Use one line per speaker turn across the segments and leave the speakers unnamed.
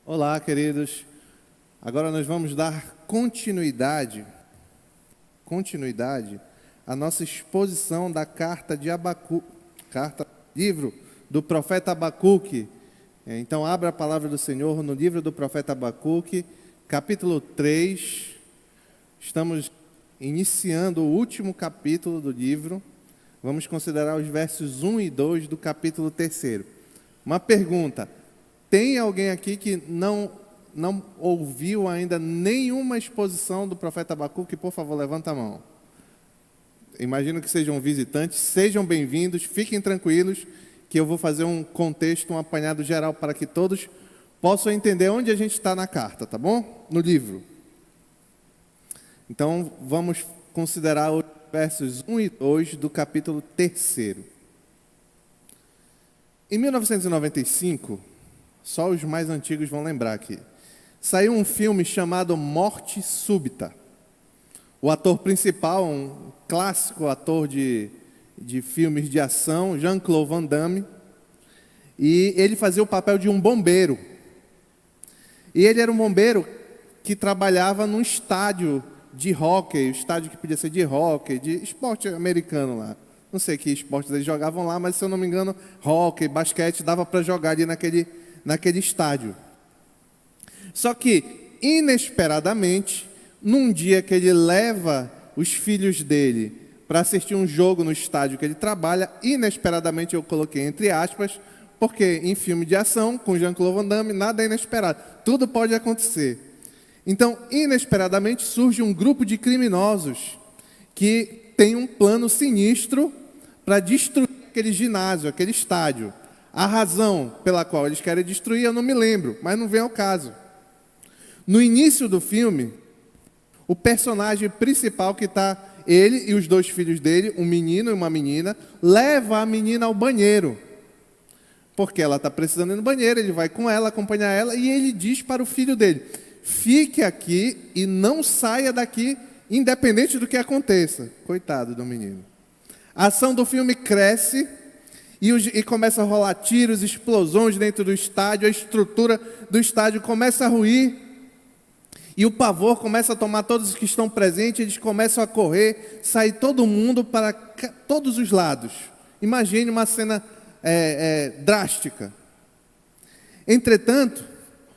Olá, queridos. Agora nós vamos dar continuidade à nossa exposição da carta de livro do profeta Abacuque. Então, abra a palavra do Senhor no livro do profeta Abacuque, capítulo 3. Estamos iniciando o último capítulo do livro. Vamos considerar os versos 1 e 2 do capítulo 3. Uma pergunta: tem alguém aqui que não ouviu ainda nenhuma exposição do profeta Abacuque? Por favor, levanta a mão. Imagino que sejam visitantes, sejam bem-vindos, fiquem tranquilos, que eu vou fazer um contexto, um apanhado geral para que todos possam entender onde a gente está na carta, tá bom? No livro. Então, vamos considerar os versos 1 e 2 do capítulo 3. Em 1995, só os mais antigos vão lembrar aqui, saiu um filme chamado Morte Súbita. O ator principal, um clássico ator de filmes de ação, Jean-Claude Van Damme, e ele fazia o papel de um bombeiro. E ele era um bombeiro que trabalhava num estádio de hóquei, estádio que podia ser de hóquei, de esporte americano lá. Não sei que esportes eles jogavam lá, mas se eu não me engano, hóquei, basquete, dava para jogar ali naquele estádio. Só que, inesperadamente, num dia que ele leva os filhos dele para assistir um jogo no estádio que ele trabalha, inesperadamente eu coloquei entre aspas, porque em filme de ação, com Jean-Claude Van Damme, nada é inesperado, tudo pode acontecer. Então, inesperadamente, surge um grupo de criminosos que tem um plano sinistro para destruir aquele ginásio, aquele estádio. A razão pela qual eles querem destruir, eu não me lembro, mas não vem ao caso. No início do filme, o personagem principal, que está ele e os dois filhos dele, um menino e uma menina, leva a menina ao banheiro. Porque ela está precisando ir no banheiro, ele vai com ela, acompanhar ela, e ele diz para o filho dele: fique aqui e não saia daqui, independente do que aconteça. Coitado do menino. A ação do filme cresce e começa a rolar tiros, explosões dentro do estádio, a estrutura do estádio começa a ruir, e o pavor começa a tomar todos os que estão presentes, eles começam a correr, sair todo mundo para todos os lados. Imagine uma cena drástica. Entretanto,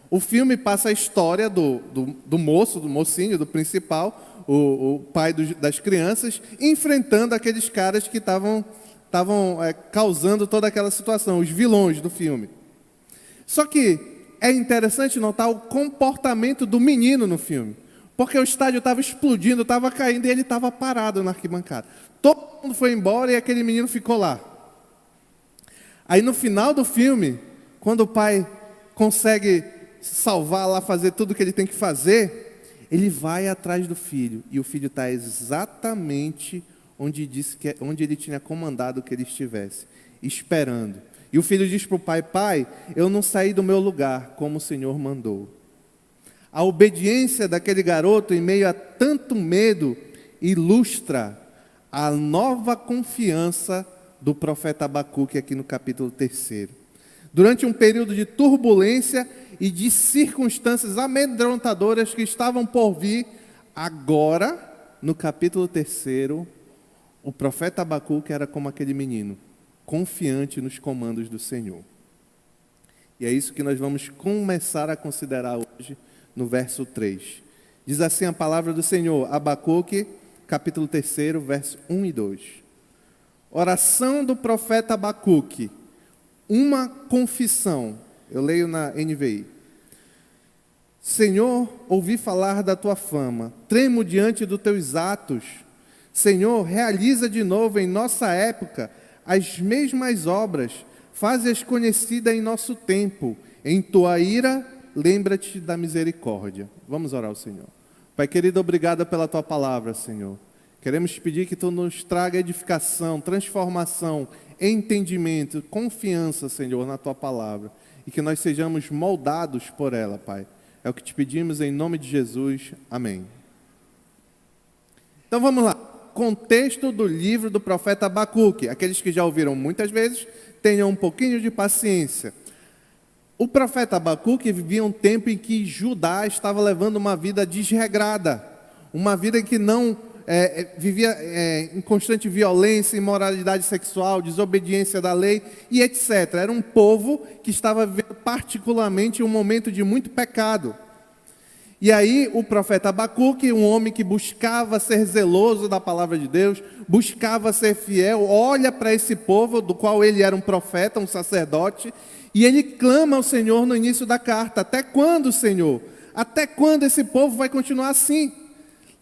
o filme passa a história do mocinho, do principal, o pai das crianças, enfrentando aqueles caras que estavam causando toda aquela situação, os vilões do filme. Só que é interessante notar o comportamento do menino no filme, porque o estádio estava explodindo, estava caindo e ele estava parado na arquibancada. Todo mundo foi embora e aquele menino ficou lá. Aí no final do filme, quando o pai consegue salvar lá, fazer tudo o que ele tem que fazer, ele vai atrás do filho, e o filho está exatamente onde ele tinha comandado que ele estivesse, esperando. E o filho diz para o pai: pai, eu não saí do meu lugar como o Senhor mandou. A obediência daquele garoto em meio a tanto medo ilustra a nova confiança do profeta Abacuque aqui no capítulo 3. Durante um período de turbulência e de circunstâncias amedrontadoras que estavam por vir, agora, no capítulo 3, o profeta Abacuque era como aquele menino, confiante nos comandos do Senhor. E é isso que nós vamos começar a considerar hoje no verso 3. Diz assim a palavra do Senhor, Abacuque, capítulo 3, verso 1 e 2. Oração do profeta Abacuque, uma confissão. Eu leio na NVI. Senhor, ouvi falar da tua fama, tremo diante dos teus atos. Senhor, realiza de novo em nossa época as mesmas obras, faze-as conhecidas em nosso tempo. Em tua ira, lembra-te da misericórdia. Vamos orar ao Senhor. Pai querido, obrigado pela tua palavra, Senhor. Queremos te pedir que tu nos traga edificação, transformação, entendimento, confiança, Senhor, na tua palavra. E que nós sejamos moldados por ela, Pai. É o que te pedimos em nome de Jesus. Amém. Então vamos lá. Contexto do livro do profeta Abacuque. Aqueles que já ouviram muitas vezes, tenham um pouquinho de paciência. O profeta Abacuque vivia um tempo em que Judá estava levando uma vida desregrada, uma vida em que não vivia em constante violência, imoralidade sexual, desobediência da lei e etc. Era um povo que estava vivendo particularmente um momento de muito pecado. E aí o profeta Abacuque, um homem que buscava ser zeloso da palavra de Deus, buscava ser fiel, olha para esse povo do qual ele era um profeta, um sacerdote, e ele clama ao Senhor no início da carta: até quando, Senhor? Até quando esse povo vai continuar assim?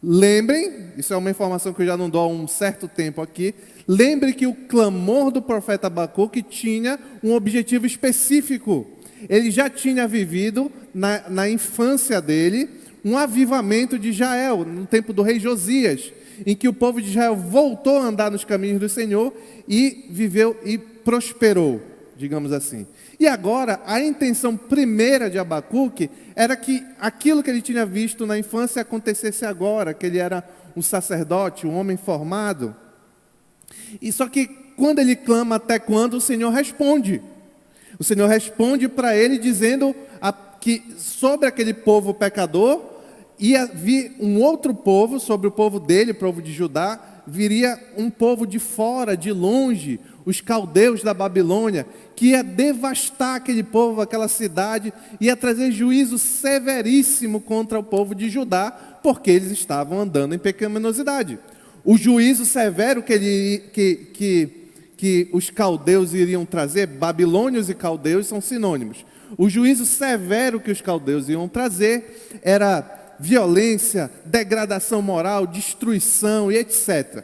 Lembrem, isso é uma informação que eu já não dou há um certo tempo aqui, lembre que o clamor do profeta Abacuque tinha um objetivo específico. Ele já tinha vivido, na infância dele, um avivamento de Israel, no tempo do rei Josias, em que o povo de Israel voltou a andar nos caminhos do Senhor e viveu e prosperou, digamos assim. E agora, a intenção primeira de Abacuque era que aquilo que ele tinha visto na infância acontecesse agora, que ele era um sacerdote, um homem formado. E só que quando ele clama até quando, o Senhor responde. O Senhor responde para ele dizendo que sobre aquele povo pecador ia vir um outro povo, sobre o povo dele, o povo de Judá, viria um povo de fora, de longe, os caldeus da Babilônia, que ia devastar aquele povo, aquela cidade, ia trazer juízo severíssimo contra o povo de Judá, porque eles estavam andando em pecaminosidade. O juízo severo que os caldeus iriam trazer, babilônios e caldeus são sinônimos. O juízo severo que os caldeus iam trazer era violência, degradação moral, destruição e etc.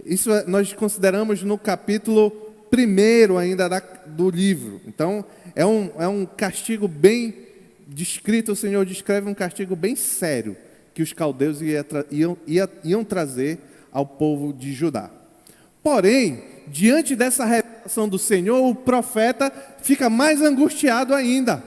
Isso nós consideramos no capítulo 1 ainda do livro. Então, é um castigo bem descrito, o Senhor descreve um castigo bem sério que os caldeus iam trazer ao povo de Judá. Porém, diante dessa revelação do Senhor, o profeta fica mais angustiado ainda.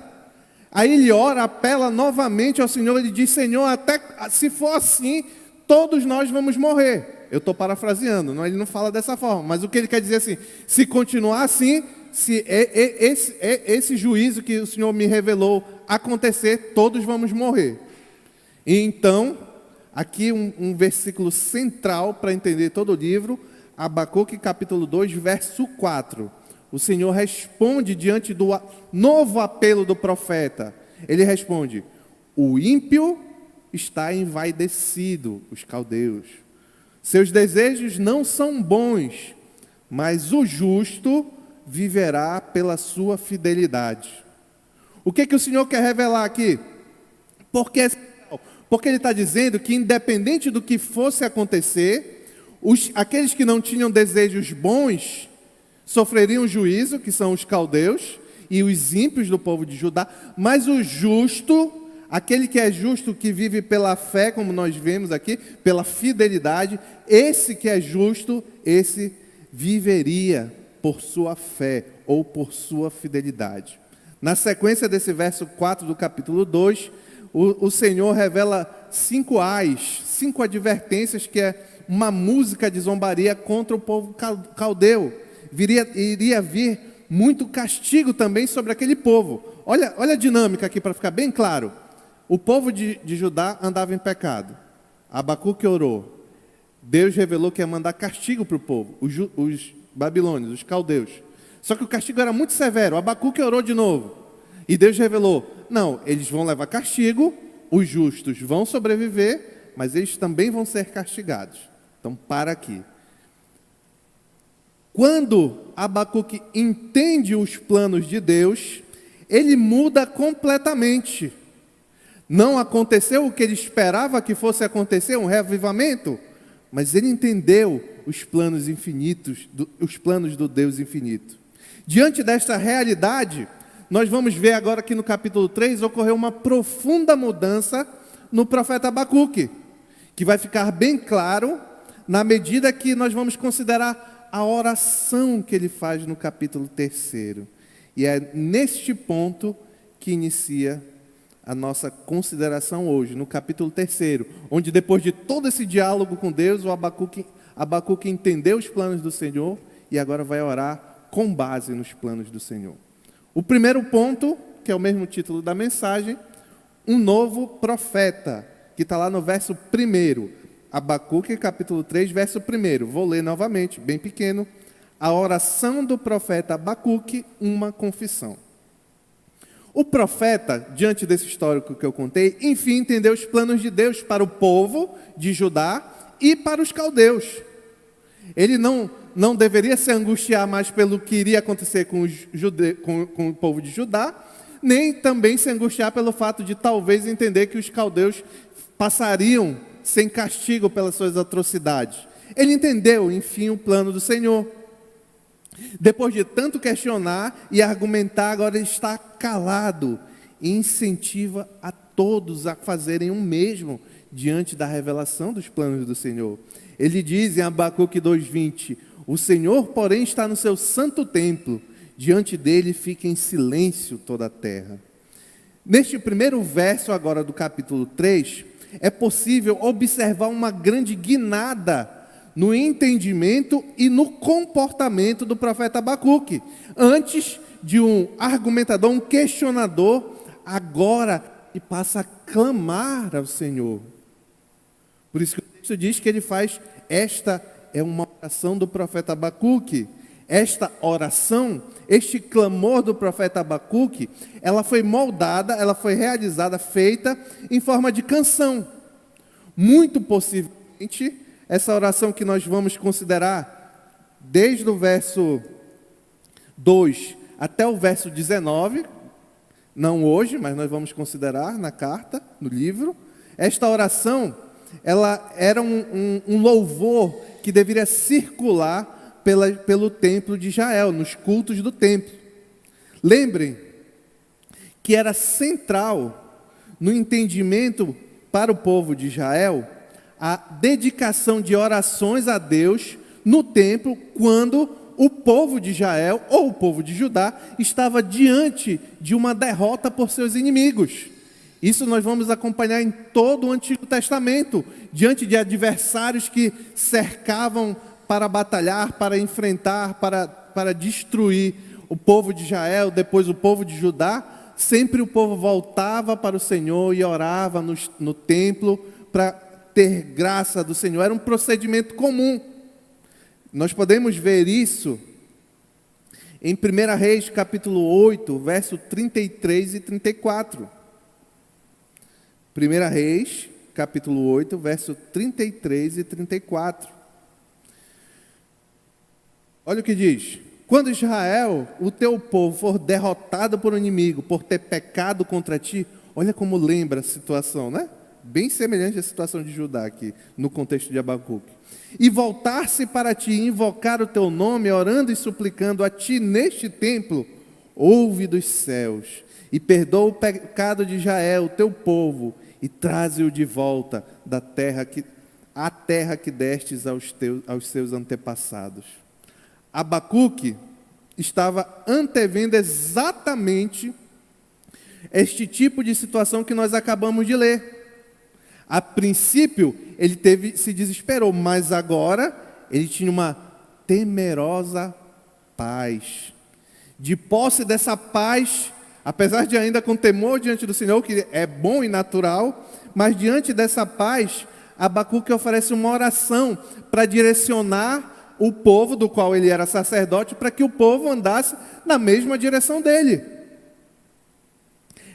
Aí ele ora, apela novamente ao Senhor, ele diz: Senhor, até se for assim, todos nós vamos morrer. Eu estou parafraseando, ele não fala dessa forma, mas o que ele quer dizer assim: se continuar assim, se esse juízo que o Senhor me revelou acontecer, todos vamos morrer. E então, aqui um versículo central para entender todo o livro, Abacuque capítulo 2, verso 4. O Senhor responde diante do novo apelo do profeta. Ele responde: o ímpio está envaidecido, os caldeus. Seus desejos não são bons, mas o justo viverá pela sua fidelidade. O que o Senhor quer revelar aqui? Porque ele está dizendo que, independente do que fosse acontecer, aqueles que não tinham desejos bons sofreriam juízo, que são os caldeus, e os ímpios do povo de Judá, mas o justo, aquele que é justo, que vive pela fé, como nós vemos aqui, pela fidelidade, esse que é justo, esse viveria por sua fé, ou por sua fidelidade. Na sequência desse verso 4 do capítulo 2, o Senhor revela 5 ais, 5 advertências, que é uma música de zombaria contra o povo caldeu. Iria vir muito castigo também sobre aquele povo. Olha a dinâmica aqui para ficar bem claro. O povo de Judá andava em pecado. Abacuque orou. Deus revelou que ia mandar castigo para o povo, os babilônios, os caldeus. Só que o castigo era muito severo. Abacuque orou de novo. E Deus revelou: não, eles vão levar castigo, os justos vão sobreviver, mas eles também vão ser castigados. Então, para aqui. Quando Abacuque entende os planos de Deus, ele muda completamente. Não aconteceu o que ele esperava que fosse acontecer, um reavivamento, mas ele entendeu os planos infinitos, os planos do Deus infinito. Diante desta realidade, nós vamos ver agora que no capítulo 3 ocorreu uma profunda mudança no profeta Abacuque, que vai ficar bem claro na medida que nós vamos considerar a oração que ele faz no capítulo 3. E é neste ponto que inicia a nossa consideração hoje, no capítulo 3, onde depois de todo esse diálogo com Deus, o Abacuque entendeu os planos do Senhor e agora vai orar com base nos planos do Senhor. O primeiro ponto que é o mesmo título da mensagem, um novo profeta, que está lá no verso 1. Abacuque, capítulo 3, verso 1. Vou ler novamente, bem pequeno. A oração do profeta Abacuque, uma confissão. O profeta, diante desse histórico que eu contei, enfim, entendeu os planos de Deus para o povo de Judá e para os caldeus. Ele não deveria se angustiar mais pelo que iria acontecer com o povo de Judá, nem também se angustiar pelo fato de talvez entender que os caldeus passariam sem castigo pelas suas atrocidades. Ele entendeu, enfim, o plano do Senhor. Depois de tanto questionar e argumentar, agora ele está calado e incentiva a todos a fazerem o mesmo diante da revelação dos planos do Senhor. Ele diz em Abacuque 2:20, o Senhor, porém, está no seu santo templo, diante dele fica em silêncio toda a terra. Neste primeiro verso agora do capítulo 3, é possível observar uma grande guinada no entendimento e no comportamento do profeta Abacuque. Antes de um argumentador, um questionador, agora ele passa a clamar ao Senhor. Por isso que o texto diz que ele faz, esta é uma oração do profeta Abacuque. Esta oração, este clamor do profeta Abacuque, ela foi moldada, ela foi realizada, feita em forma de canção. Muito possivelmente, essa oração que nós vamos considerar desde o verso 2 até o verso 19, não hoje, mas nós vamos considerar na carta, no livro. Esta oração, ela era um louvor que deveria circular pelo templo de Israel, nos cultos do templo. Lembrem que era central no entendimento para o povo de Israel a dedicação de orações a Deus no templo, quando o povo de Israel, ou o povo de Judá, estava diante de uma derrota por seus inimigos. Isso nós vamos acompanhar em todo o Antigo Testamento, diante de adversários que cercavam para batalhar, para enfrentar, para destruir o povo de Israel, depois o povo de Judá. Sempre o povo voltava para o Senhor e orava no templo para ter graça do Senhor. Era um procedimento comum. Nós podemos ver isso em 1 Reis, capítulo 8, verso 33 e 34. 1 Reis, capítulo 8, verso 33 e 34. Olha o que diz. Quando Israel, o teu povo, for derrotado por um inimigo, por ter pecado contra ti, olha como lembra a situação, né? Bem semelhante à situação de Judá aqui, no contexto de Abacuque. E voltar-se para ti e invocar o teu nome, orando e suplicando a ti neste templo, ouve dos céus, e perdoa o pecado de Israel, o teu povo, e traze-o de volta da terra à terra que destes aos seus antepassados. Abacuque estava antevendo exatamente este tipo de situação que nós acabamos de ler. A princípio, ele se desesperou, mas agora ele tinha uma temerosa paz. De posse dessa paz, apesar de ainda com temor diante do Senhor, que é bom e natural, mas diante dessa paz, Abacuque oferece uma oração para direcionar o povo do qual ele era sacerdote, para que o povo andasse na mesma direção dele.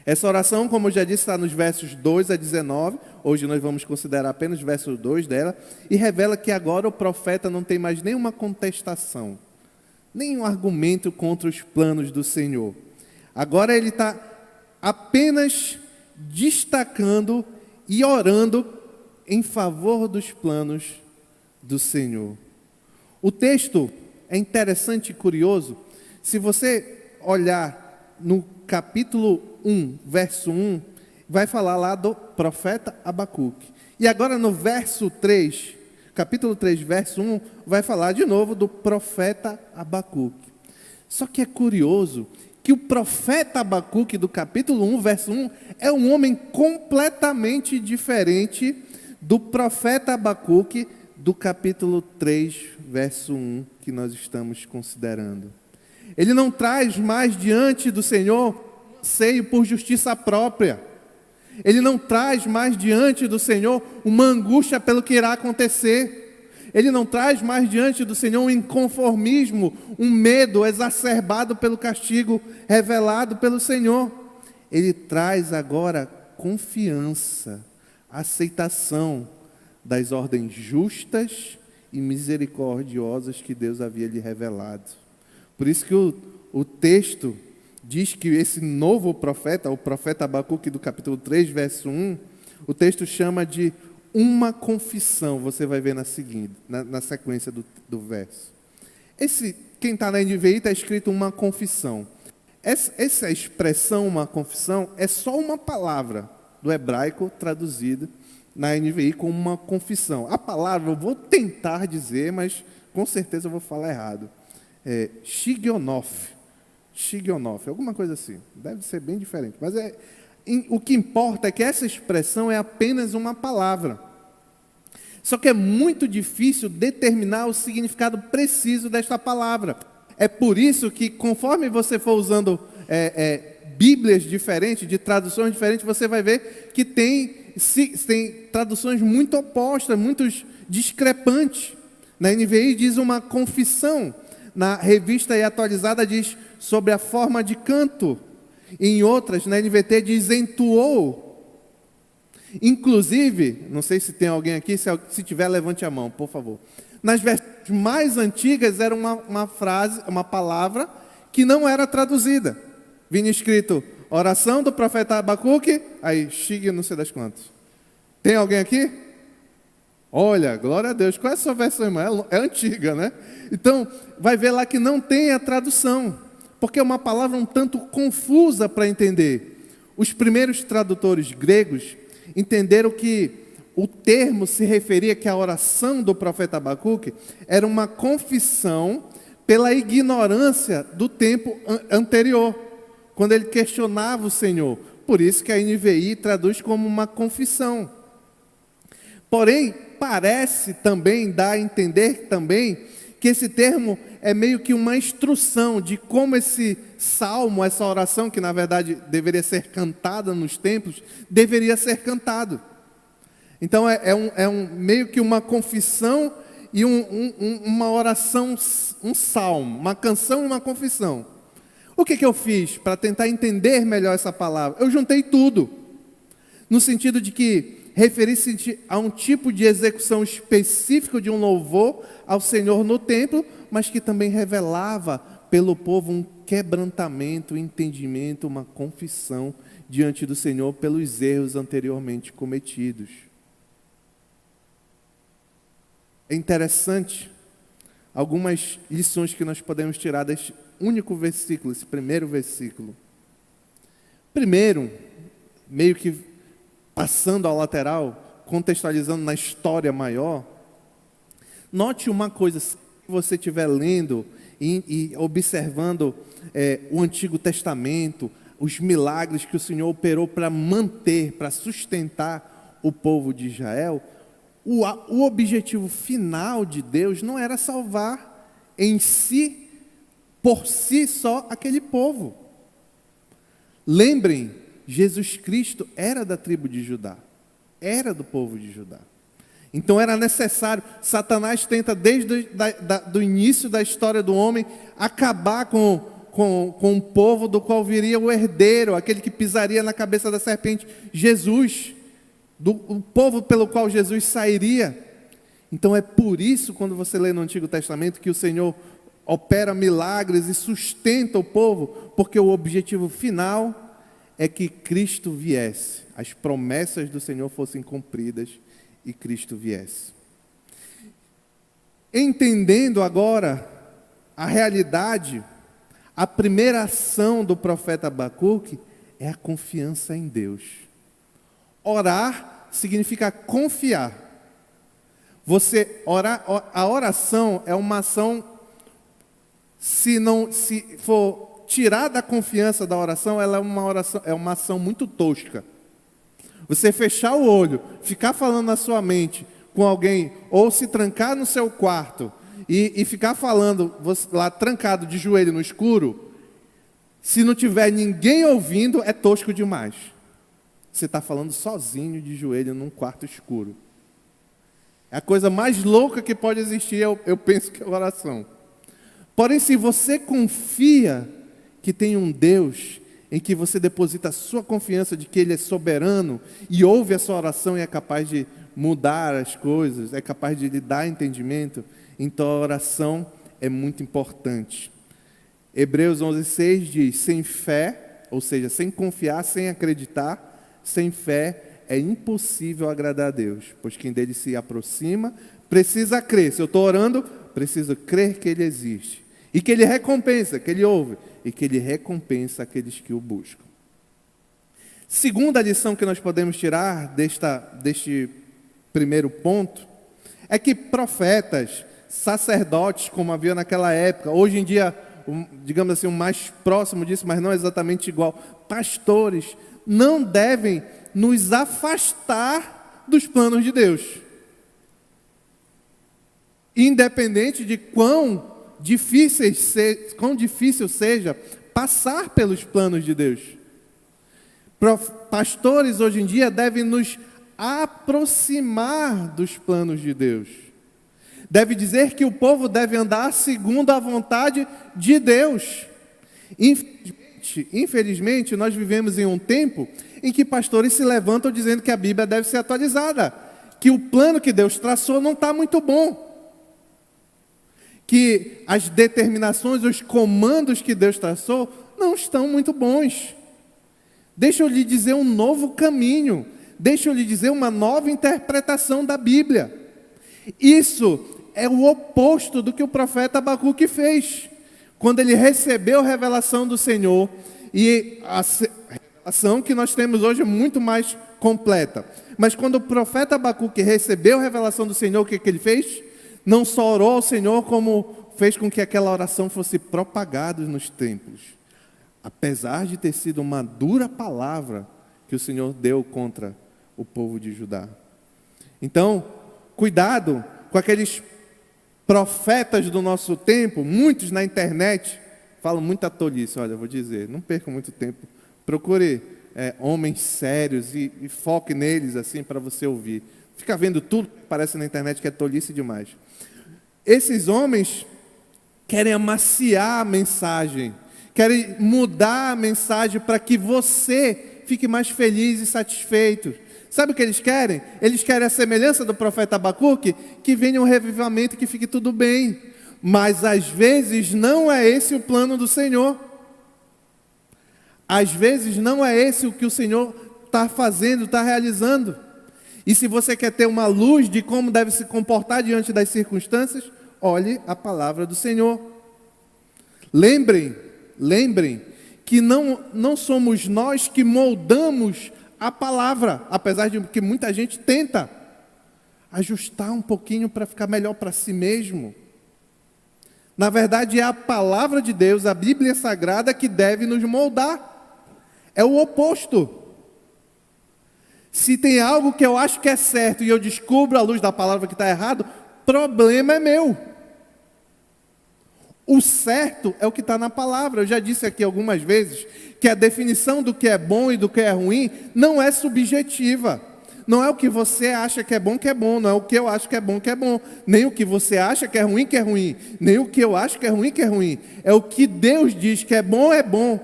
Essa oração, como eu já disse, está nos versos 2 a 19, hoje nós vamos considerar apenas o verso 2 dela, e revela que agora o profeta não tem mais nenhuma contestação, nenhum argumento contra os planos do Senhor. Agora ele está apenas destacando e orando em favor dos planos do Senhor. O texto é interessante e curioso. Se você olhar no capítulo 1, verso 1, vai falar lá do profeta Abacuque. E agora no verso 3, capítulo 3, verso 1, vai falar de novo do profeta Abacuque. Só que é curioso que o profeta Abacuque do capítulo 1, verso 1, é um homem completamente diferente do profeta Abacuque do capítulo 3, verso 1, que nós estamos considerando. Ele não traz mais diante do Senhor uma anseio por justiça própria. Ele não traz mais diante do Senhor uma angústia pelo que irá acontecer. Ele não traz mais diante do Senhor um inconformismo, um medo exacerbado pelo castigo revelado pelo Senhor. Ele traz agora confiança, aceitação das ordens justas e misericordiosas que Deus havia lhe revelado. Por isso que o texto diz que esse novo profeta, o profeta Abacuque do capítulo 3, verso 1, o texto chama de uma confissão. Você vai ver na sequência do verso. Quem está na NVI está escrito uma confissão. Essa expressão, uma confissão, é só uma palavra do hebraico traduzida na NVI como uma confissão. A palavra eu vou tentar dizer, mas com certeza eu vou falar errado. Shigionoth, alguma coisa assim. Deve ser bem diferente. Mas o que importa é que essa expressão é apenas uma palavra. Só que é muito difícil determinar o significado preciso desta palavra. É por isso que, conforme você for usando Bíblias diferentes, de traduções diferentes, você vai ver que tem traduções muito opostas, muito discrepantes. Na NVI diz uma confissão. Na Revista e Atualizada diz sobre a forma de canto. Em outras, na NVT diz entoou. Inclusive, não sei se tem alguém aqui, se tiver, levante a mão, por favor. Nas versões mais antigas era uma frase, uma palavra que não era traduzida. Vinha escrito, oração do profeta Abacuque, aí, Shig, não sei das quantas. Tem alguém aqui? Olha, glória a Deus. Qual é a sua versão, irmã? É antiga, né? Então, vai ver lá que não tem a tradução, porque é uma palavra um tanto confusa para entender. Os primeiros tradutores gregos entenderam que o termo se referia que a oração do profeta Abacuque era uma confissão pela ignorância do tempo anterior, quando ele questionava o Senhor. Por isso que a NVI traduz como uma confissão. Porém, parece também dar a entender também que esse termo é meio que uma instrução de como esse salmo, essa oração, que na verdade deveria ser cantada nos templos, deveria ser cantado. Então meio que uma confissão e uma oração, um salmo, uma canção e uma confissão. O que eu fiz para tentar entender melhor essa palavra? Eu juntei tudo, no sentido de que referir-se a um tipo de execução específico de um louvor ao Senhor no templo, mas que também revelava pelo povo um quebrantamento, um entendimento, uma confissão diante do Senhor pelos erros anteriormente cometidos. É interessante algumas lições que nós podemos tirar deste único versículo, esse primeiro versículo. Primeiro, meio que passando ao lateral, contextualizando na história maior, note uma coisa, se você estiver lendo e observando o Antigo Testamento, os milagres que o Senhor operou para manter, para sustentar o povo de Israel, o objetivo final de Deus não era salvar em si, por si só, aquele povo. Lembrem, Jesus Cristo era da tribo de Judá, era do povo de Judá. Então era necessário, Satanás tenta desde do início da história do homem, acabar com o povo do qual viria o herdeiro, aquele que pisaria na cabeça da serpente, Jesus, o povo pelo qual Jesus sairia. Então é por isso, quando você lê no Antigo Testamento, que o Senhor opera milagres e sustenta o povo, porque o objetivo final é que Cristo viesse, as promessas do Senhor fossem cumpridas e Cristo viesse. Entendendo agora a realidade, a primeira ação do profeta Abacuque é a confiança em Deus. Orar significa confiar. A oração é uma ação, se for tirar da confiança da oração, ela é uma ação muito tosca. Você fechar o olho, ficar falando na sua mente com alguém, ou se trancar no seu quarto e ficar falando lá trancado de joelho no escuro, Se não tiver ninguém ouvindo, é tosco demais. Você está falando sozinho, de joelho, num quarto escuro. É a coisa mais louca que pode existir, eu penso que é a oração. Porém, se você confia que tem um Deus em que você deposita a sua confiança de que Ele é soberano e ouve a sua oração e é capaz de mudar as coisas, é capaz de lhe dar entendimento, então a oração é muito importante. Hebreus 11:6 diz: sem fé, ou seja, sem confiar, sem acreditar, sem fé é impossível agradar a Deus, pois quem dele se aproxima precisa crer. Se eu estou orando, preciso crer que Ele existe e que Ele recompensa, que Ele ouve e que Ele recompensa aqueles que o buscam. Segunda lição que nós podemos tirar deste primeiro ponto é que profetas, sacerdotes, como havia naquela época, hoje em dia, digamos assim, o mais próximo disso, mas não exatamente igual, pastores, não devem nos afastar dos planos de Deus. Independente de quão difícil seja passar pelos planos de Deus. Pastores hoje em dia devem nos aproximar dos planos de Deus. Deve dizer que o povo deve andar segundo a vontade de Deus. Infelizmente, nós vivemos em um tempo em que pastores se levantam dizendo que a Bíblia deve ser atualizada, que o plano que Deus traçou não está muito bom, que as determinações, os comandos que Deus traçou não estão muito bons. Deixa eu lhe dizer um novo caminho, deixa eu lhe dizer uma nova interpretação da Bíblia. Isso é o oposto do que o profeta Abacuque fez. Quando ele recebeu a revelação do Senhor, e a revelação que nós temos hoje é muito mais completa. Mas quando o profeta Abacuque recebeu a revelação do Senhor, o que ele fez? Não só orou ao Senhor, como fez com que aquela oração fosse propagada nos templos. Apesar de ter sido uma dura palavra que o Senhor deu contra o povo de Judá. Então, cuidado com aqueles profetas do nosso tempo, muitos na internet, falam muita tolice. Olha, eu vou dizer, não perca muito tempo, procure homens sérios e foque neles assim para você ouvir. Fica vendo tudo que aparece na internet que é tolice demais. Esses homens querem amaciar a mensagem, querem mudar a mensagem para que você fique mais feliz e satisfeito. Sabe o que eles querem? Eles querem a semelhança do profeta Abacuque, que venha um revivamento e que fique tudo bem. Mas às vezes não é esse o plano do Senhor. Às vezes não é esse o que o Senhor está fazendo, está realizando. E se você quer ter uma luz de como deve se comportar diante das circunstâncias, olhe a palavra do Senhor. Lembrem que não somos nós que moldamos a palavra, apesar de que muita gente tenta ajustar um pouquinho para ficar melhor para si mesmo. Na verdade, é a palavra de Deus, a Bíblia Sagrada, que deve nos moldar. É o oposto. Se tem algo que eu acho que é certo e eu descubro à luz da palavra que está errado, problema é meu. O certo é o que está na palavra. Eu já disse aqui algumas vezes que a definição do que é bom e do que é ruim não é subjetiva. Não é o que você acha que é bom, não é o que eu acho que é bom, nem o que você acha que é ruim, nem o que eu acho que é ruim. É o que Deus diz que é bom, é bom.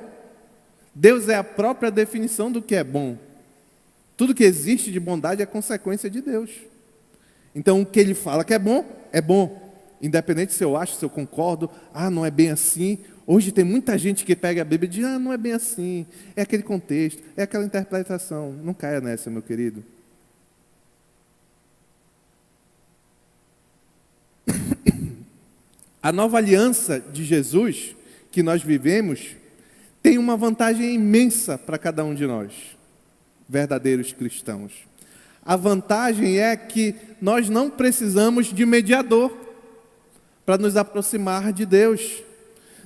Deus é a própria definição do que é bom. Tudo que existe de bondade é consequência de Deus. Então, o que Ele fala que é bom, é bom. Independente se eu acho, se eu concordo, não é bem assim. Hoje tem muita gente que pega a Bíblia e diz, não é bem assim. É aquele contexto, é aquela interpretação. Não caia nessa, meu querido. A nova aliança de Jesus, que nós vivemos, tem uma vantagem imensa para cada um de nós, verdadeiros cristãos. A vantagem é que nós não precisamos de mediador para nos aproximar de Deus.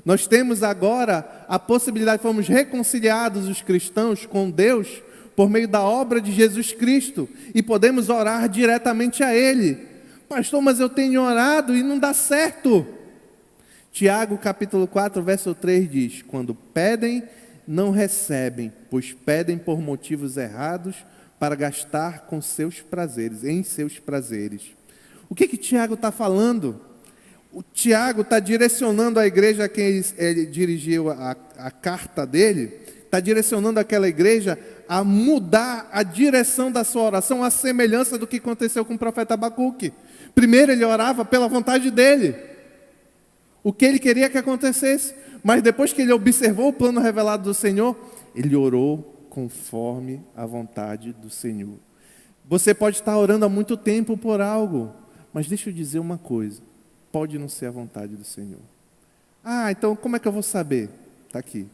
Nós temos agora a possibilidade, fomos reconciliados os cristãos com Deus por meio da obra de Jesus Cristo e podemos orar diretamente a Ele. Pastor, mas eu tenho orado e não dá certo. Tiago, capítulo 4, verso 3 diz: quando pedem, não recebem, pois pedem por motivos errados para gastar com seus prazeres, em seus prazeres. O que Tiago está falando? O Tiago está direcionando a igreja a quem ele dirigiu a carta dele, está direcionando aquela igreja a mudar a direção da sua oração, à semelhança do que aconteceu com o profeta Abacuque. Primeiro ele orava pela vontade dele, o que ele queria que acontecesse, mas depois que ele observou o plano revelado do Senhor, ele orou conforme a vontade do Senhor. Você pode estar orando há muito tempo por algo, mas deixa eu dizer uma coisa, pode não ser a vontade do Senhor. Então como é que eu vou saber? Está aqui.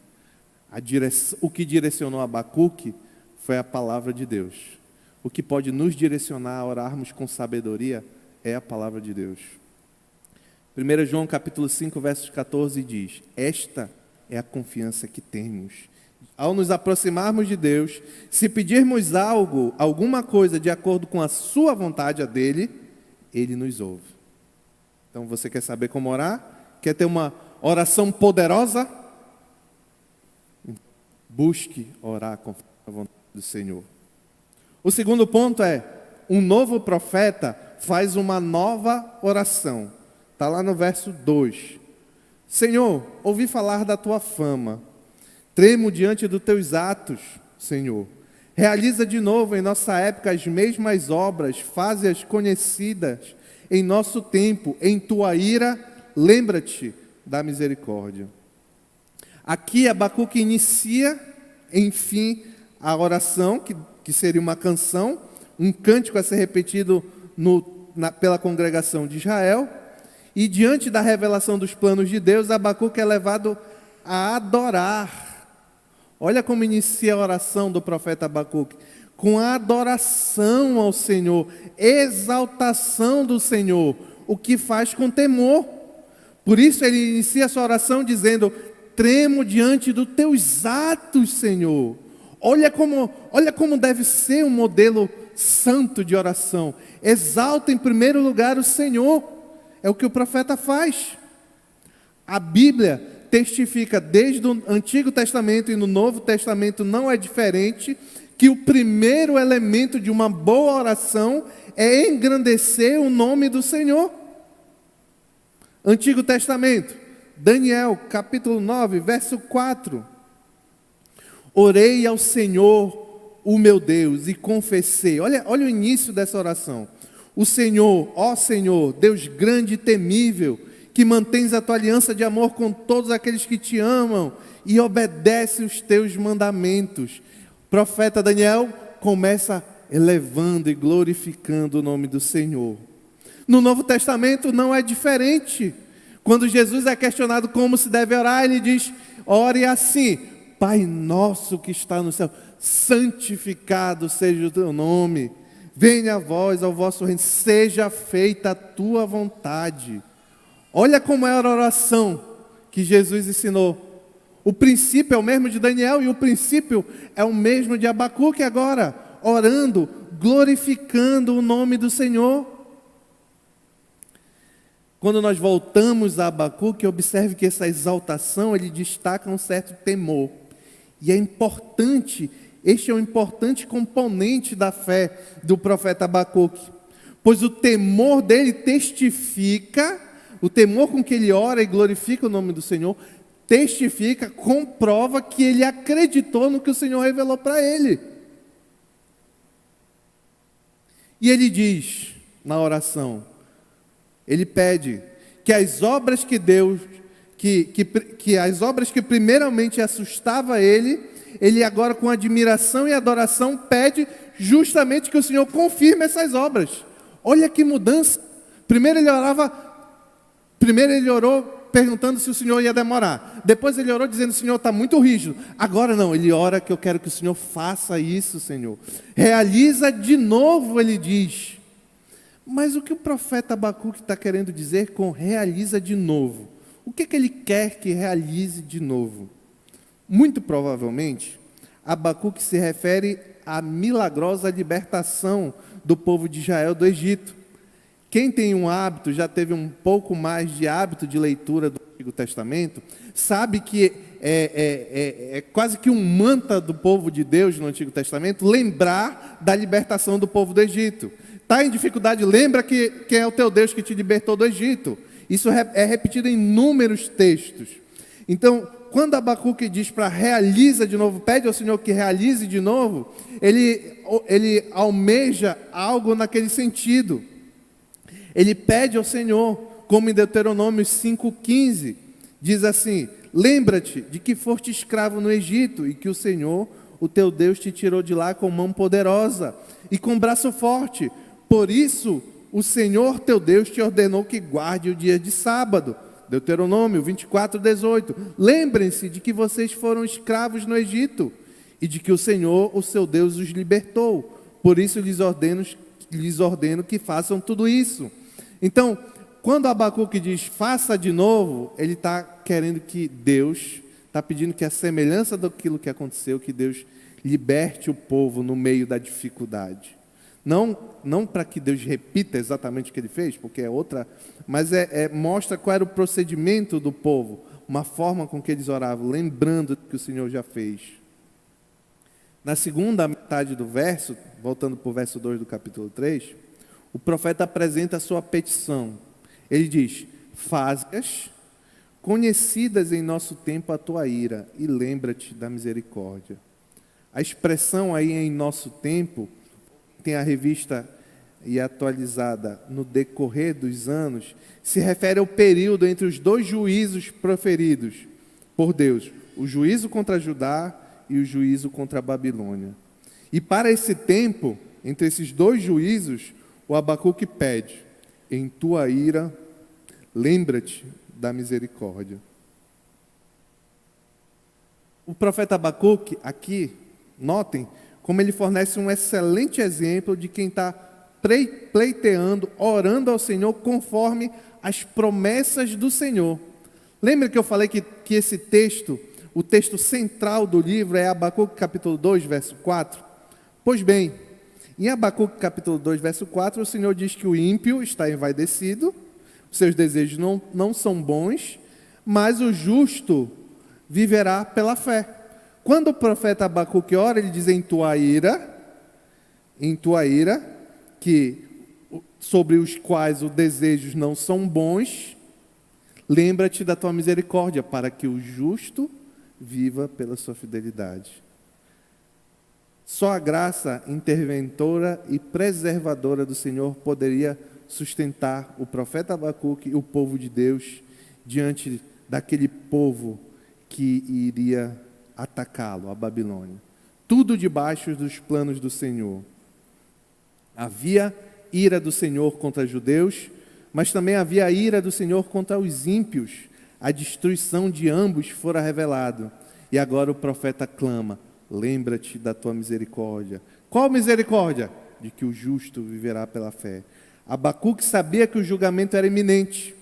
O que direcionou Abacuque foi a palavra de Deus. O que pode nos direcionar a orarmos com sabedoria é a palavra de Deus. 1 João capítulo 5, versos 14 diz: esta é a confiança que temos. Ao nos aproximarmos de Deus, se pedirmos algo, alguma coisa de acordo com a sua vontade, a dele, ele nos ouve. Então você quer saber como orar? Quer ter uma oração poderosa? Busque orar com a vontade do Senhor. O segundo ponto é: um novo profeta faz uma nova oração. Está lá no verso 2. Senhor, ouvi falar da tua fama. Tremo diante dos teus atos, Senhor. Realiza de novo em nossa época as mesmas obras, faze-as conhecidas em nosso tempo. Em tua ira, lembra-te da misericórdia. Aqui Abacuque inicia, enfim, a oração, que seria uma canção, um cântico a ser repetido pela congregação de Israel. E diante da revelação dos planos de Deus, Abacuque é levado a adorar. Olha como inicia a oração do profeta Abacuque: com a adoração ao Senhor, exaltação do Senhor, o que faz com temor. Por isso ele inicia a sua oração dizendo: tremo diante dos teus atos, Senhor. Olha como deve ser um modelo santo de oração. Exalta em primeiro lugar o Senhor. É o que o profeta faz. A Bíblia testifica desde o Antigo Testamento e no Novo Testamento não é diferente, que o primeiro elemento de uma boa oração é engrandecer o nome do Senhor. Antigo Testamento, Daniel, capítulo 9, verso 4. Orei ao Senhor, o meu Deus, e confessei. Olha o início dessa oração. O Senhor, ó Senhor, Deus grande e temível, que mantens a tua aliança de amor com todos aqueles que te amam e obedece os teus mandamentos. O profeta Daniel começa elevando e glorificando o nome do Senhor. No Novo Testamento não é diferente. Quando Jesus é questionado como se deve orar, ele diz: ore assim: Pai nosso que está no céu, santificado seja o teu nome. Venha a vós, ao vosso reino, seja feita a tua vontade. Olha como é a oração que Jesus ensinou. O princípio é o mesmo de Daniel e o princípio é o mesmo de Abacuque agora, orando, glorificando o nome do Senhor. Quando nós voltamos a Abacuque, observe que essa exaltação, ele destaca um certo temor. E é importante, este é um importante componente da fé do profeta Abacuque, pois o temor dele testifica, o temor com que ele ora e glorifica o nome do Senhor, testifica, comprova que ele acreditou no que o Senhor revelou para ele. E ele diz na oração, ele pede que as obras que Deus, que as obras que primeiramente assustava ele agora com admiração e adoração pede justamente que o Senhor confirme essas obras. Olha que mudança. Primeiro ele orou perguntando se o Senhor ia demorar. Depois ele orou dizendo: Senhor, está muito rígido. Agora não, ele ora que eu quero que o Senhor faça isso, Senhor. Realiza de novo, ele diz. Mas o que o profeta Abacuque está querendo dizer com realiza de novo? O que ele quer que realize de novo? Muito provavelmente, Abacuque se refere à milagrosa libertação do povo de Israel do Egito. Quem tem um hábito, já teve um pouco mais de hábito de leitura do Antigo Antigo Testamento, sabe que é quase que um mantra do povo de Deus no Antigo Testamento lembrar da libertação do povo do Egito. Está em dificuldade, lembra que é o teu Deus que te libertou do Egito. Isso é repetido em inúmeros textos. Então, quando Abacuque diz para realiza de novo, pede ao Senhor que realize de novo, ele almeja algo naquele sentido. Ele pede ao Senhor, como em Deuteronômio 5,15, diz assim: lembra-te de que foste escravo no Egito e que o Senhor, o teu Deus, te tirou de lá com mão poderosa e com braço forte. Por isso, o Senhor teu Deus te ordenou que guarde o dia de sábado. Deuteronômio 24:18. Lembrem-se de que vocês foram escravos no Egito e de que o Senhor, o seu Deus, os libertou. Por isso lhes ordeno que façam tudo isso. Então, quando Abacuque diz faça de novo, ele está querendo que Deus, está pedindo que a semelhança daquilo que aconteceu, que Deus liberte o povo no meio da dificuldade. Não para que Deus repita exatamente o que ele fez, porque é outra, mas mostra qual era o procedimento do povo, uma forma com que eles oravam, lembrando que o Senhor já fez. Na segunda metade do verso, voltando para o verso 2 do capítulo 3, o profeta apresenta a sua petição. Ele diz: faze-as conhecidas em nosso tempo a tua ira e lembra-te da misericórdia. A expressão aí em nosso tempo, tem a revista e atualizada no decorrer dos anos, se refere ao período entre os dois juízos proferidos por Deus, o juízo contra Judá e o juízo contra a Babilônia. E para esse tempo, entre esses dois juízos, o Abacuque pede: em tua ira, lembra-te da misericórdia. O profeta Abacuque, aqui, notem, como ele fornece um excelente exemplo de quem está pleiteando, orando ao Senhor conforme as promessas do Senhor. Lembra que eu falei que esse texto, o texto central do livro é Abacuque capítulo 2, verso 4? Pois bem, em Abacuque capítulo 2, verso 4, o Senhor diz que o ímpio está envaidecido, seus desejos não são bons, mas o justo viverá pela fé. Quando o profeta Abacuque ora, ele diz em tua ira, que sobre os quais os desejos não são bons, lembra-te da tua misericórdia, para que o justo viva pela sua fidelidade. Só a graça interventora e preservadora do Senhor poderia sustentar o profeta Abacuque e o povo de Deus diante daquele povo que iria atacá-lo, a Babilônia. Tudo debaixo dos planos do Senhor. Havia ira do Senhor contra os judeus, mas também havia a ira do Senhor contra os ímpios. A destruição de ambos fora revelado. E agora o profeta clama: lembra-te da tua misericórdia. Qual misericórdia? De que o justo viverá pela fé. Abacuque sabia que o julgamento era iminente.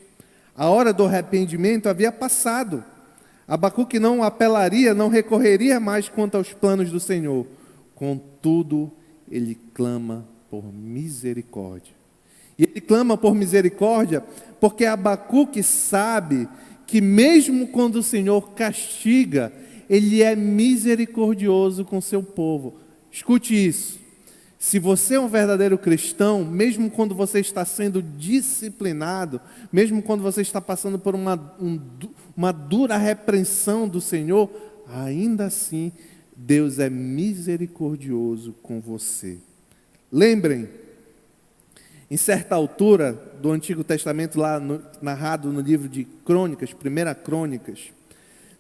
A hora do arrependimento havia passado. Abacuque não apelaria, não recorreria mais quanto aos planos do Senhor. Contudo, ele clama por misericórdia. E ele clama por misericórdia porque Abacuque sabe que mesmo quando o Senhor castiga, ele é misericordioso com seu povo. Escute isso. Se você é um verdadeiro cristão, mesmo quando você está sendo disciplinado, mesmo quando você está passando por uma dura repreensão do Senhor, ainda assim, Deus é misericordioso com você. Lembrem, em certa altura do Antigo Testamento, narrado no livro de Crônicas, 1 Crônicas,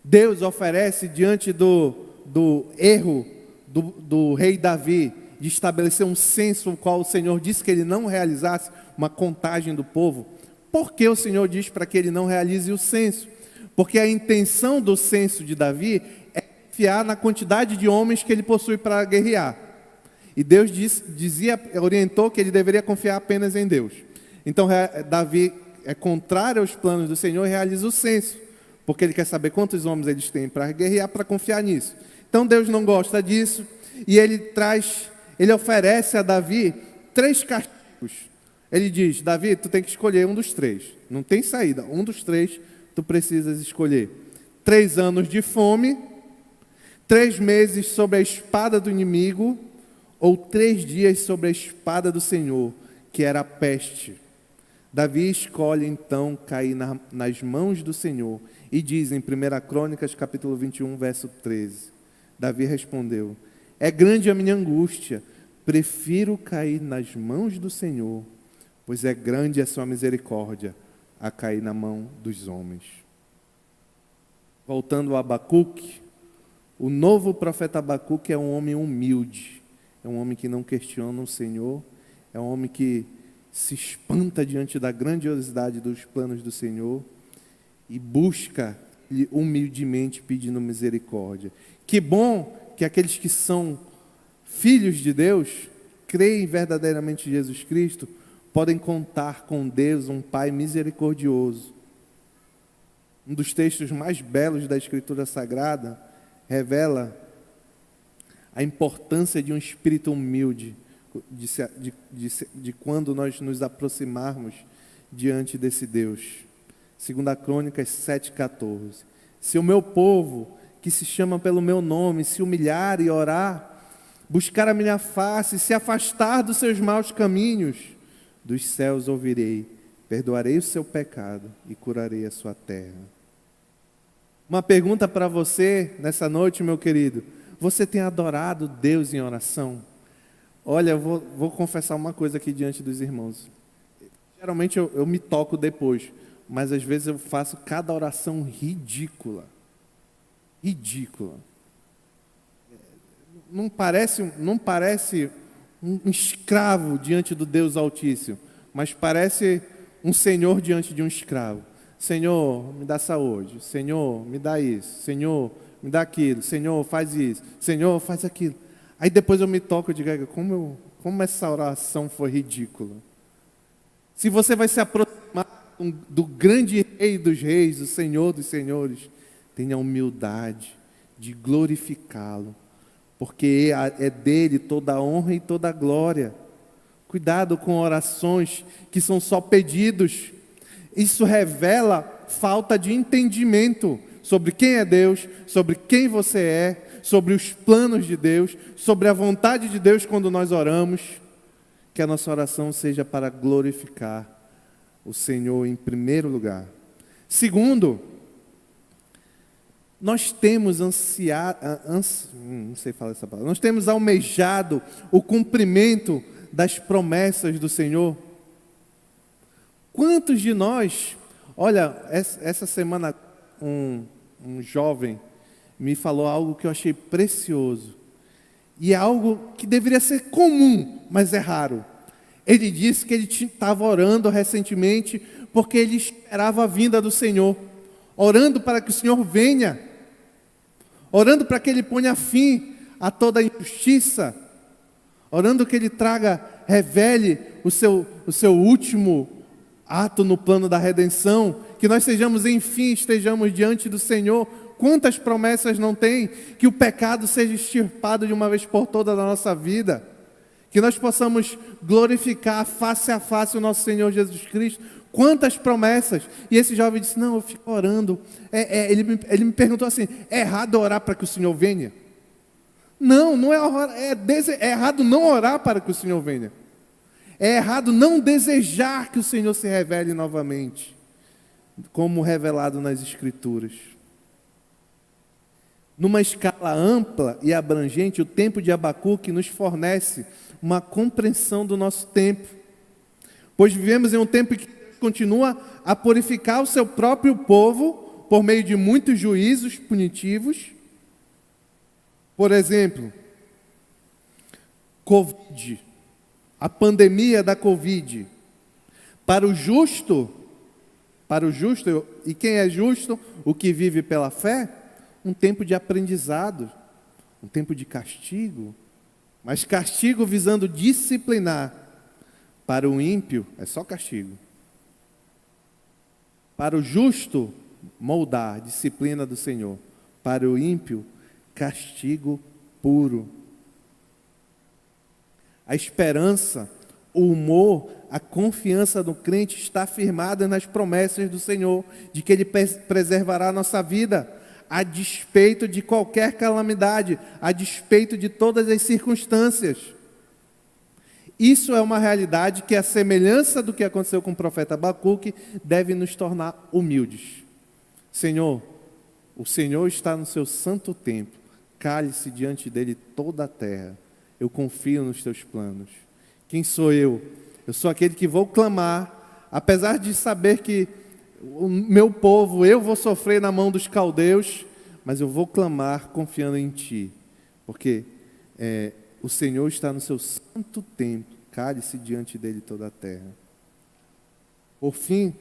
Deus oferece diante do erro do rei Davi, de estabelecer um censo, o qual o Senhor disse que ele não realizasse uma contagem do povo. Por que o Senhor diz para que ele não realize o censo? Porque a intenção do censo de Davi é confiar na quantidade de homens que ele possui para guerrear. E Deus orientou que ele deveria confiar apenas em Deus. Então Davi é contrário aos planos do Senhor e realiza o censo, porque ele quer saber quantos homens eles têm para guerrear, para confiar nisso. Então Deus não gosta disso, e ele oferece a Davi 3 castigos. Ele diz: Davi, tu tem que escolher um dos 3. Não tem saída. Um dos 3 tu precisas escolher 3 anos de fome, 3 meses sob a espada do inimigo, ou 3 dias sob a espada do Senhor, que era a peste. Davi escolhe então cair nas mãos do Senhor, e diz em 1 Crônicas capítulo 21, verso 13, Davi respondeu: é grande a minha angústia, prefiro cair nas mãos do Senhor, pois é grande a sua misericórdia, a cair na mão dos homens. Voltando a Abacuque, o novo profeta Abacuque é um homem humilde, é um homem que não questiona o Senhor, é um homem que se espanta diante da grandiosidade dos planos do Senhor e busca humildemente pedindo misericórdia. Que bom que aqueles que são filhos de Deus, creem verdadeiramente em Jesus Cristo, podem contar com Deus, um Pai misericordioso. Um dos textos mais belos da Escritura Sagrada revela a importância de um espírito humilde, de quando nós nos aproximarmos diante desse Deus. 2 Crônicas 7,14. Se o meu povo, que se chama pelo meu nome, se humilhar e orar, buscar a minha face, se afastar dos seus maus caminhos, dos céus ouvirei, perdoarei o seu pecado e curarei a sua terra. Uma pergunta para você nessa noite, meu querido: você tem adorado Deus em oração? Olha, eu vou confessar uma coisa aqui diante dos irmãos. Geralmente eu me toco depois, mas às vezes eu faço cada oração ridícula. Ridícula. Não parece um escravo diante do Deus Altíssimo, mas parece um senhor diante de um escravo. Senhor, me dá saúde. Senhor, me dá isso. Senhor, me dá aquilo. Senhor, faz isso. Senhor, faz aquilo. Aí depois eu me toco e digo: como essa oração foi ridícula. Se você vai se aproximar do grande Rei dos Reis, do Senhor dos Senhores, tenha a humildade de glorificá-lo, porque é dele toda a honra e toda a glória. Cuidado com orações que são só pedidos. Isso revela falta de entendimento sobre quem é Deus, sobre quem você é, sobre os planos de Deus, sobre a vontade de Deus quando nós oramos. Que a nossa oração seja para glorificar o Senhor em primeiro lugar. Segundo, nós temos nós temos almejado o cumprimento das promessas do Senhor. Quantos de nós, olha, essa semana um jovem me falou algo que eu achei precioso, e é algo que deveria ser comum, mas é raro. Ele disse que ele estava orando recentemente, porque ele esperava a vinda do Senhor, orando para que o Senhor venha, orando para que Ele ponha fim a toda injustiça, orando que Ele revele o seu último ato no plano da redenção, que nós estejamos diante do Senhor. Quantas promessas não tem? Que o pecado seja extirpado de uma vez por todas da nossa vida, que nós possamos glorificar face a face o nosso Senhor Jesus Cristo. Quantas promessas! E esse jovem disse: não, eu fico orando. Ele me perguntou assim: é errado orar para que o Senhor venha? Não, não é orar, é errado não orar para que o Senhor venha. É errado não desejar que o Senhor se revele novamente, como revelado nas Escrituras. Numa escala ampla e abrangente, o tempo de Abacuque nos fornece uma compreensão do nosso tempo, pois vivemos em um tempo que continua a purificar o seu próprio povo por meio de muitos juízos punitivos. Por exemplo, Covid, a pandemia da Covid. Para o justo, e quem é justo? O que vive pela fé, um tempo de aprendizado, um tempo de castigo, mas castigo visando disciplinar. Para o ímpio, é só castigo. Para o justo, moldar, disciplina do Senhor. Para o ímpio, castigo puro. A esperança o humor, a confiança do crente está firmada nas promessas do Senhor, de que Ele preservará a nossa vida, a despeito de qualquer calamidade, a despeito de todas as circunstâncias. Isso é uma realidade que, a semelhança do que aconteceu com o profeta Abacuque, deve nos tornar humildes. Senhor, o Senhor está no seu santo templo, cale-se diante dele toda a terra. Eu confio nos teus planos. Quem sou eu? Eu sou aquele que vou clamar, apesar de saber que o meu povo, eu vou sofrer na mão dos caldeus, mas eu vou clamar confiando em ti, porque o Senhor está no seu santo templo, cale-se diante dele toda a terra. Por fim,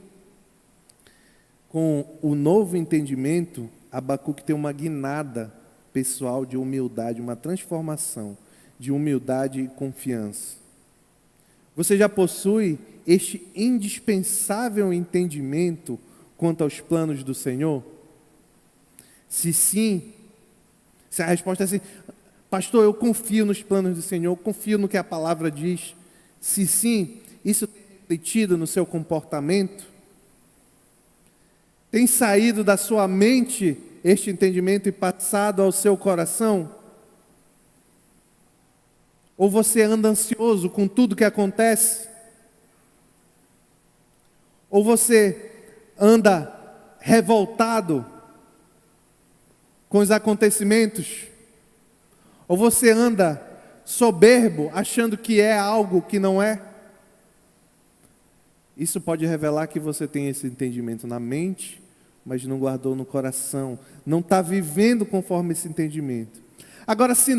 com o novo entendimento, Abacuque tem uma guinada pessoal de humildade, uma transformação de humildade e confiança. Você já possui este indispensável entendimento quanto aos planos do Senhor? Se sim, se a resposta é sim, pastor, eu confio nos planos do Senhor, eu confio no que a palavra diz. Se sim, isso tem refletido no seu comportamento? Tem saído da sua mente este entendimento e passado ao seu coração? Ou você anda ansioso com tudo que acontece? Ou você anda revoltado com os acontecimentos? Ou você anda soberbo, achando que é algo que não é? Isso pode revelar que você tem esse entendimento na mente, mas não guardou no coração, não está vivendo conforme esse entendimento. Agora, se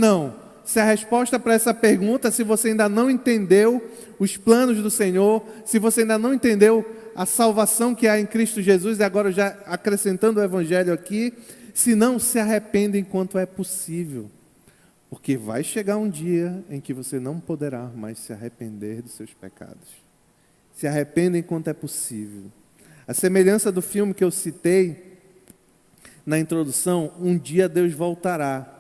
a resposta para essa pergunta, se você ainda não entendeu os planos do Senhor, se você ainda não entendeu a salvação que há em Cristo Jesus, e agora já acrescentando o Evangelho aqui, se não, se arrependa enquanto é possível, porque vai chegar um dia em que você não poderá mais se arrepender dos seus pecados. Se arrependa enquanto é possível. A semelhança do filme que eu citei na introdução, um dia Deus voltará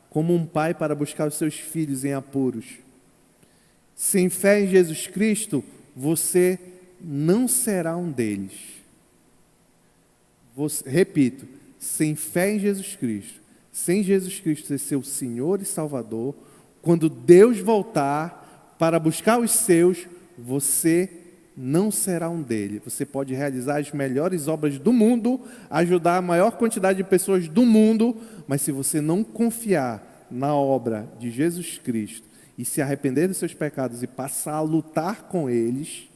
como um pai para buscar os seus filhos em apuros. Sem fé em Jesus Cristo, você não será um deles. Repito, sem fé em Jesus Cristo, sem Jesus Cristo ser seu Senhor e Salvador, quando Deus voltar para buscar os seus, você não será um deles. Você pode realizar as melhores obras do mundo, ajudar a maior quantidade de pessoas do mundo, mas se você não confiar na obra de Jesus Cristo e se arrepender dos seus pecados e passar a lutar com eles,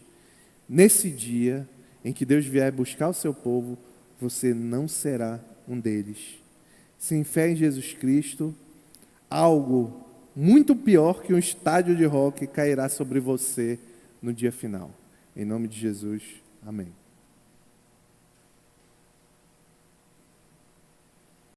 nesse dia em que Deus vier buscar o seu povo, você não será um deles. Sem fé em Jesus Cristo, algo muito pior que um estádio de rock cairá sobre você no dia final. Em nome de Jesus, amém.